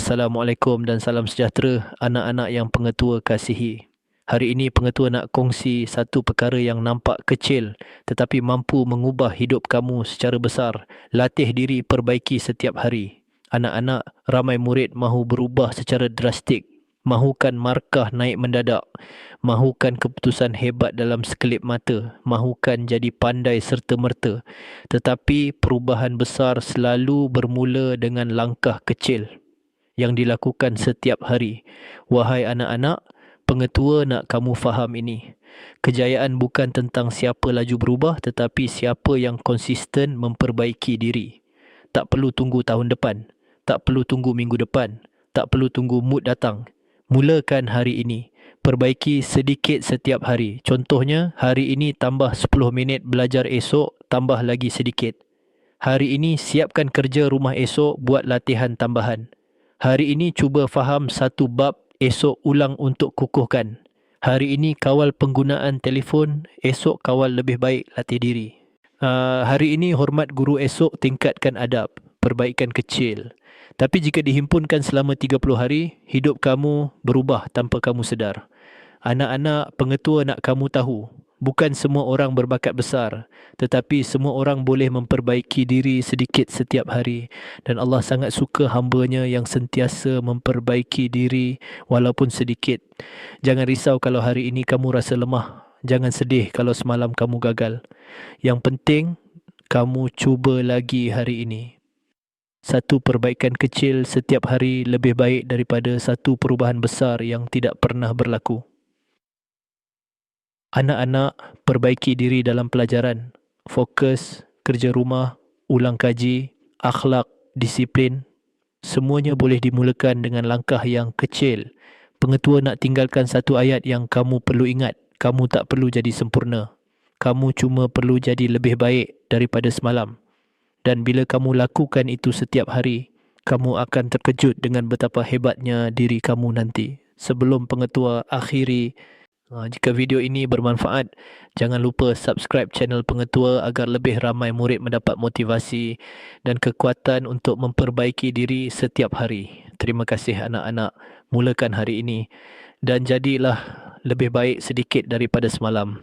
Assalamualaikum dan salam sejahtera anak-anak yang pengetua kasihi. Hari ini pengetua nak kongsi satu perkara yang nampak kecil tetapi mampu mengubah hidup kamu secara besar. Latih diri perbaiki setiap hari. Anak-anak, ramai murid mahu berubah secara drastik. Mahukan markah naik mendadak. Mahukan keputusan hebat dalam sekelip mata. Mahukan jadi pandai serta-merta. Tetapi perubahan besar selalu bermula dengan langkah kecil yang dilakukan setiap hari. Wahai anak-anak, pengetua nak kamu faham ini. Kejayaan bukan tentang siapa laju berubah tetapi siapa yang konsisten memperbaiki diri. Tak perlu tunggu tahun depan. Tak perlu tunggu minggu depan. Tak perlu tunggu mood datang. Mulakan hari ini. Perbaiki sedikit setiap hari. Contohnya, hari ini tambah 10 minit belajar esok, tambah lagi sedikit. Hari ini siapkan kerja rumah esok, buat latihan tambahan. Hari ini cuba faham satu bab, esok ulang untuk kukuhkan. Hari ini kawal penggunaan telefon, esok kawal lebih baik latih diri. Hari ini hormat guru, esok tingkatkan adab. Perbaikan kecil. Tapi jika dihimpunkan selama 30 hari, hidup kamu berubah tanpa kamu sedar. Anak-anak, pengetua nak kamu tahu, bukan semua orang berbakat besar, tetapi semua orang boleh memperbaiki diri sedikit setiap hari. Dan Allah sangat suka hamba-Nya yang sentiasa memperbaiki diri walaupun sedikit. Jangan risau kalau hari ini kamu rasa lemah. Jangan sedih kalau semalam kamu gagal. Yang penting, kamu cuba lagi hari ini. Satu perbaikan kecil setiap hari lebih baik daripada satu perubahan besar yang tidak pernah berlaku. Anak-anak, perbaiki diri dalam pelajaran. Fokus, kerja rumah, ulang kaji, akhlak, disiplin. Semuanya boleh dimulakan dengan langkah yang kecil. Pengetua nak tinggalkan satu ayat yang kamu perlu ingat. Kamu tak perlu jadi sempurna. Kamu cuma perlu jadi lebih baik daripada semalam. Dan bila kamu lakukan itu setiap hari, kamu akan terkejut dengan betapa hebatnya diri kamu nanti. Sebelum pengetua akhiri, jika video ini bermanfaat, jangan lupa subscribe channel pengetua agar lebih ramai murid mendapat motivasi dan kekuatan untuk memperbaiki diri setiap hari. Terima kasih anak-anak. Mulakan hari ini dan jadilah lebih baik sedikit daripada semalam.